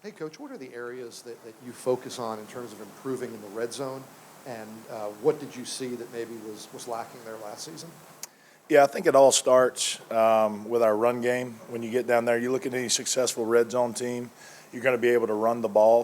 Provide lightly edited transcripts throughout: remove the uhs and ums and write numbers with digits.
Hey, Coach, what are the areas that you focus on in terms of improving in the red zone? And what did you see that maybe was lacking there last season? Yeah, I think it all starts with our run game. When you get down there, you look at any successful red zone team, you're going to be able to run the ball.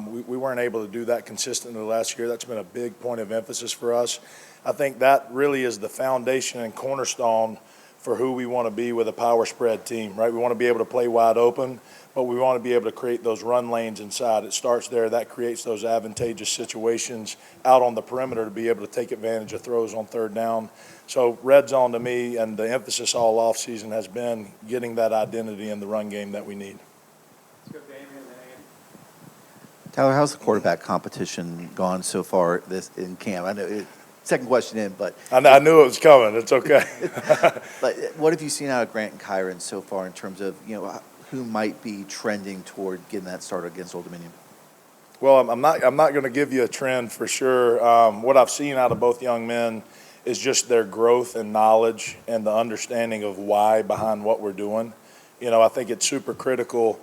We weren't able to do that consistently last year. That's been a big point of emphasis for us. I think that really is the foundation and cornerstone for who we want to be with a power spread team, right? We want to be able to play wide open, but we want to be able to create those run lanes inside. It starts there. That creates those advantageous situations out on the perimeter to be able to take advantage of throws on third down. So red zone to me, and the emphasis all offseason has been getting that identity in the run game that we need. Let's go Damian and then Andy. Tyler, how's the quarterback competition gone so far this in camp? I know second question in, but I knew it was coming. It's okay. but what have you seen out of Grant and Kyron so far in terms of who might be trending toward getting that start against Old Dominion? Well, I'm not going to give you a trend for sure. What I've seen out of both young men is just their growth and knowledge and the understanding of why behind what we're doing. I think it's super critical.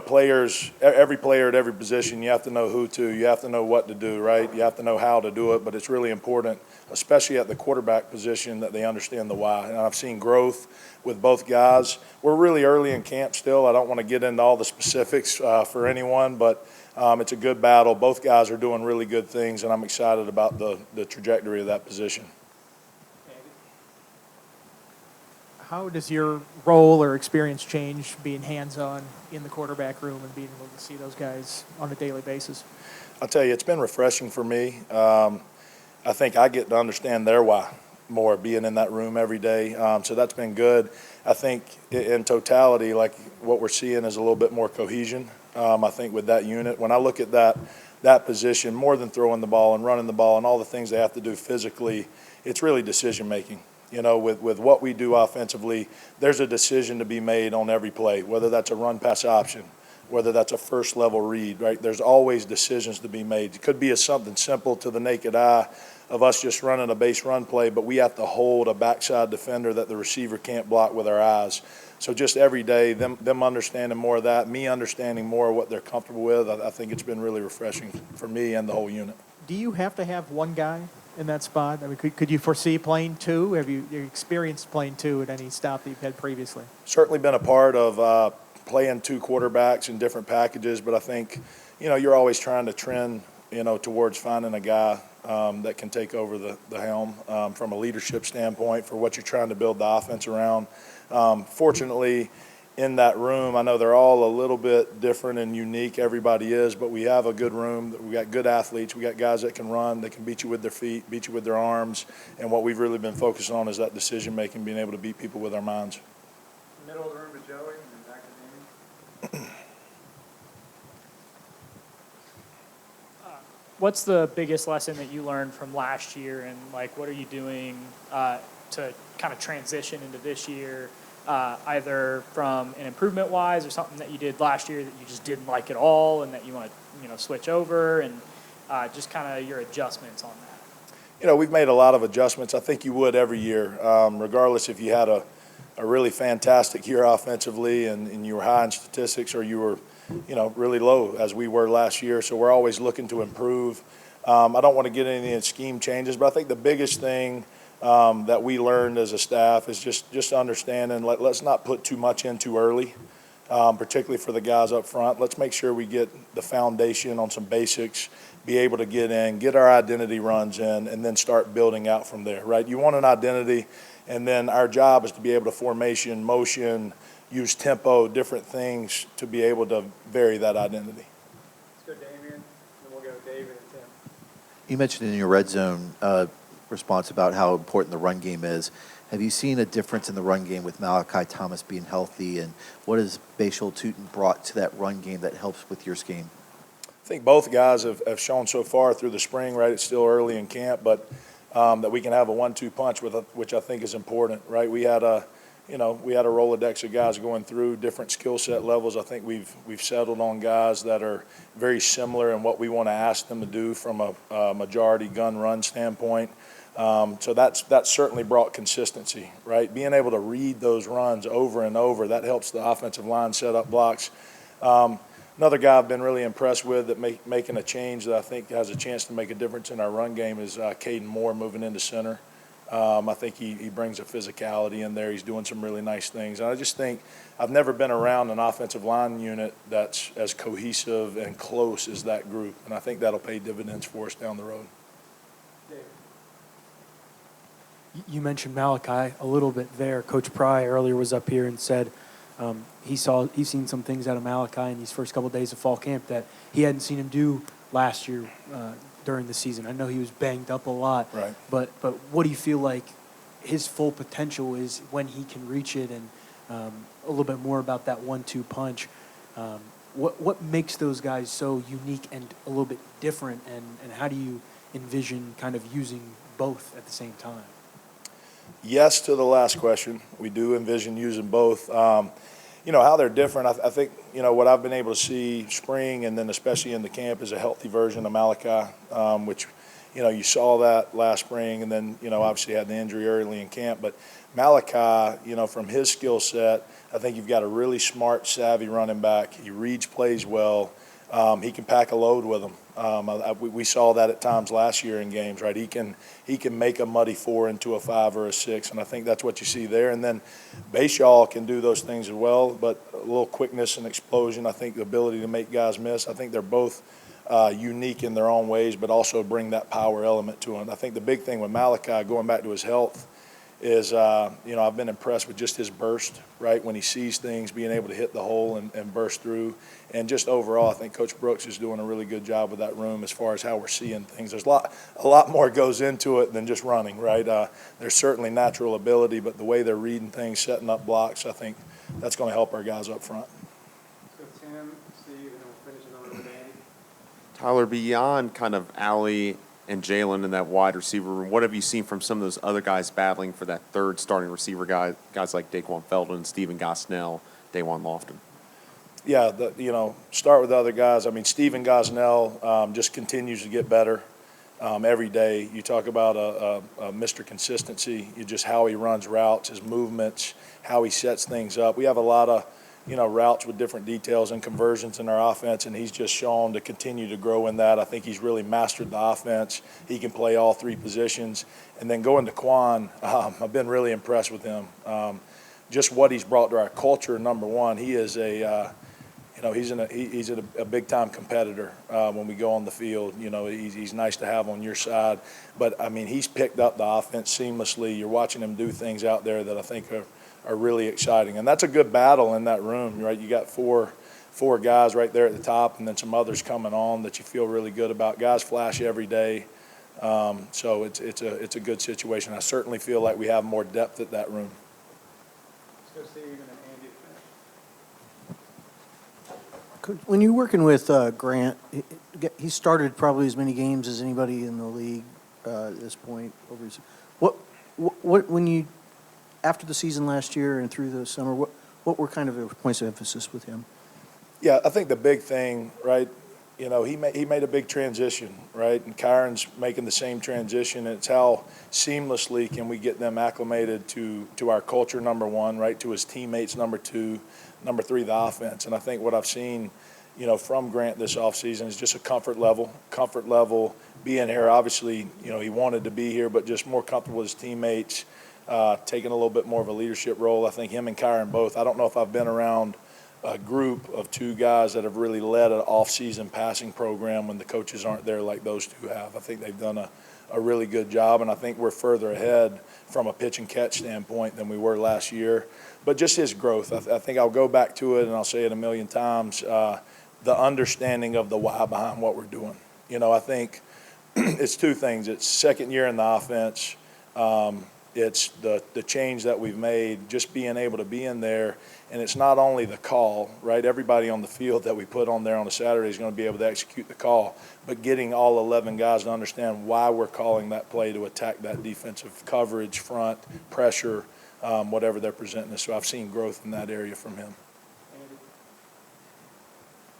Players, every player at every position, you have to know who to, you have to know what to do, right? You have to know how to do it, but it's really important, especially at the quarterback position, that they understand the why. And I've seen growth with both guys. We're really early in camp still. I don't want to get into all the specifics for anyone, but it's a good battle. Both guys are doing really good things, and I'm excited about the trajectory of that position. How does your role or experience change being hands-on in the quarterback room and being able to see those guys on a daily basis? I'll tell you, it's been refreshing for me. I think I get to understand their why more being in that room every day. So that's been good. I think in totality, like what we're seeing is a little bit more cohesion, I think, with that unit. When I look at that position, more than throwing the ball and running the ball and all the things they have to do physically, it's really decision-making. With what we do offensively, there's a decision to be made on every play, whether that's a run-pass option, whether that's a first-level read, right? There's always decisions to be made. It could be something simple to the naked eye of us just running a base run play, but we have to hold a backside defender that the receiver can't block with our eyes. So just every day, them understanding more of that, me understanding more of what they're comfortable with, I think it's been really refreshing for me and the whole unit. Do you have to have one guy in that spot? I mean, could you foresee playing two? Have you experienced playing two at any stop that you've had previously? Certainly been a part of playing two quarterbacks in different packages, but I think, you're always trying to trend, towards finding a guy that can take over the helm from a leadership standpoint for what you're trying to build the offense around. Fortunately, in that room, I know they're all a little bit different and unique, everybody is, but we have a good room. We got good athletes. We got guys that can run, they can beat you with their feet, beat you with their arms, and what we've really been focused on is that decision-making, being able to beat people with our minds. Middle of the room to Joey, and then back to Damien. What's the biggest lesson that you learned from last year, and what are you doing to kind of transition into this year, either from an improvement-wise or something that you did last year that you just didn't like at all and that you want to switch over, and just kind of your adjustments on that? We've made a lot of adjustments. I think you would every year, regardless if you had a really fantastic year offensively and you were high in statistics or you were really low as we were last year. So we're always looking to improve. I don't want to get into any scheme changes, but I think the biggest thing that we learned as a staff is just understanding, let's not put too much in too early, particularly for the guys up front. Let's make sure we get the foundation on some basics, be able to get in, get our identity runs in, and then start building out from there, right? You want an identity, and then our job is to be able to formation, motion, use tempo, different things to be able to vary that identity. Let's go Damien, then we'll go David and Tim. You mentioned in your red zone response about how important the run game is. Have you seen a difference in the run game with Malachi Thomas being healthy, and what has Bashal Tutin brought to that run game that helps with your scheme? I think both guys have shown so far through the spring, right? It's still early in camp, but that we can have a 1-2 punch which I think is important, right? We had a Rolodex of guys going through different skill set levels. I think we've settled on guys that are very similar in what we want to ask them to do from a majority gun run standpoint. So that's certainly brought consistency, right? Being able to read those runs over and over, that helps the offensive line set up blocks. Another guy I've been really impressed with that making a change that I think has a chance to make a difference in our run game is Caden Moore moving into center. I think he brings a physicality in there. He's doing some really nice things. And I just think I've never been around an offensive line unit that's as cohesive and close as that group. And I think that'll pay dividends for us down the road. You mentioned Malachi a little bit there. Coach Pry earlier was up here and said he's seen some things out of Malachi in these first couple of days of fall camp that he hadn't seen him do last year during the season. I know he was banged up a lot, Right. But what do you feel like his full potential is when he can reach it, and a little bit more about that 1-2 punch? What makes those guys so unique and a little bit different, and how do you envision kind of using both at the same time? Yes to the last question. We do envision using both. How they're different, I think, what I've been able to see spring and then especially in the camp is a healthy version of Malachi, which, you saw that last spring and then, obviously had the injury early in camp. But Malachi, from his skill set, I think you've got a really smart, savvy running back. He reads plays well. He can pack a load with them. We saw that at times last year in games, right? He can make a muddy 4 into a 5 or a 6, and I think that's what you see there. And then Bashaw can do those things as well, but a little quickness and explosion. I think the ability to make guys miss. I think they're both unique in their own ways, but also bring that power element to them. I think the big thing with Malachi, going back to his health, is, I've been impressed with just his burst, right? When he sees things, being able to hit the hole and burst through. And just overall, I think Coach Brooks is doing a really good job with that room as far as how we're seeing things. There's a lot more goes into it than just running, right? There's certainly natural ability, but the way they're reading things, setting up blocks, I think that's going to help our guys up front. So Tim, Steve, and then we'll finish it on with Andy. Tyler, beyond kind of Allie and Jalen in that wide receiver room, what have you seen from some of those other guys battling for that third starting receiver guys like Daquan Felton, Stephen Gosnell, Dawan Lofton? Yeah, start with the other guys. I mean, Stephen Gosnell just continues to get better every day. You talk about a Mr. Consistency, just how he runs routes, his movements, how he sets things up. We have a lot of, routes with different details and conversions in our offense, and he's just shown to continue to grow in that. I think he's really mastered the offense. He can play all 3 positions. And then going to Quan, I've been really impressed with him. Just what he's brought to our culture, number one, he is he's a big-time competitor when we go on the field. He's nice to have on your side. But, I mean, he's picked up the offense seamlessly. You're watching him do things out there that I think are really exciting. And that's a good battle in that room, right? You got four guys right there at the top and then some others coming on that you feel really good about. Guys flash every day. So it's a good situation. I certainly feel like we have more depth at that room. Let's go Steve and then Andy to finish. When you're working with Grant, he started probably as many games as anybody in the league at this point. When you, after the season last year and through the summer, what were kind of the points of emphasis with him? Yeah, I think the big thing, right, he made a big transition, right, and Kyron's making the same transition. It's how seamlessly can we get them acclimated to our culture, number one, right, to his teammates, number two, number three, the offense. And I think what I've seen, from Grant this offseason is just a comfort level being here. Obviously, he wanted to be here, but just more comfortable with his teammates, taking a little bit more of a leadership role. I think him and Kyron both. I don't know if I've been around a group of 2 guys that have really led an off-season passing program when the coaches aren't there like those 2 have. I think they've done a really good job, and I think we're further ahead from a pitch and catch standpoint than we were last year. But just his growth, I think I'll go back to it, and I'll say it a million times, the understanding of the why behind what we're doing. I think it's 2 things. It's second year in the offense. It's the change that we've made, just being able to be in there. And it's not only the call, right? Everybody on the field that we put on there on a Saturday is going to be able to execute the call, but getting all 11 guys to understand why we're calling that play to attack that defensive coverage, front, pressure, whatever they're presenting us. So I've seen growth in that area from him.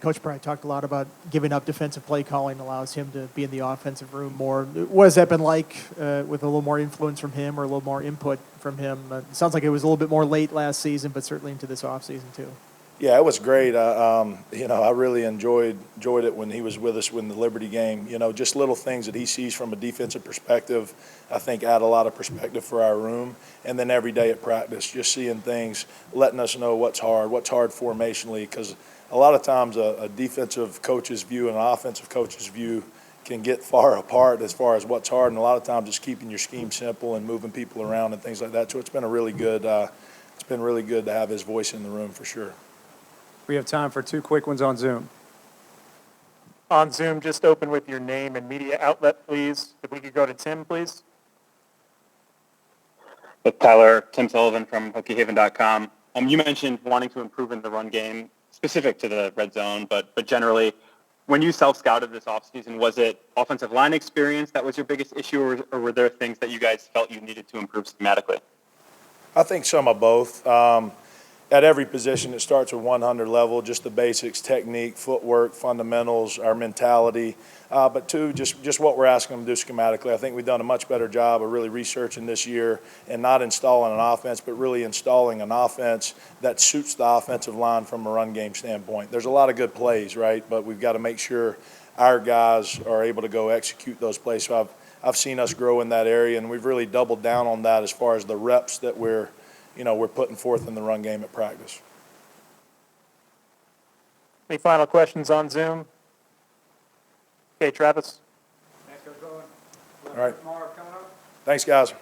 Coach Bryant talked a lot about giving up defensive play calling allows him to be in the offensive room more. What has that been like with a little more influence from him or a little more input from him? It sounds like it was a little bit more late last season, but certainly into this offseason too. Yeah, it was great. I really enjoyed it when he was with us in the Liberty game. Just little things that he sees from a defensive perspective, I think add a lot of perspective for our room. And then every day at practice, just seeing things, letting us know what's hard formationally, because a lot of times a defensive coach's view and an offensive coach's view can get far apart as far as what's hard, and a lot of times just keeping your scheme simple and moving people around and things like that. So it's been really good to have his voice in the room for sure. We have time for 2 quick ones on Zoom. On Zoom, just open with your name and media outlet, please. If we could go to Tim, please. With Tyler, Tim Sullivan from HookieHaven.com. You mentioned wanting to improve in the run game, specific to the red zone, but generally, when you self-scouted this offseason, was it offensive line experience that was your biggest issue, or were there things that you guys felt you needed to improve schematically? I think some of both. At every position, it starts with 100 level, just the basics, technique, footwork, fundamentals, our mentality. But two, just what we're asking them to do schematically. I think we've done a much better job of really researching this year and not installing an offense, but really installing an offense that suits the offensive line from a run game standpoint. There's a lot of good plays, right? But we've got to make sure our guys are able to go execute those plays. So I've seen us grow in that area, and we've really doubled down on that as far as the reps that we're putting forth in the run game at practice. Any final questions on Zoom? Okay, Travis. All right. Thanks, guys.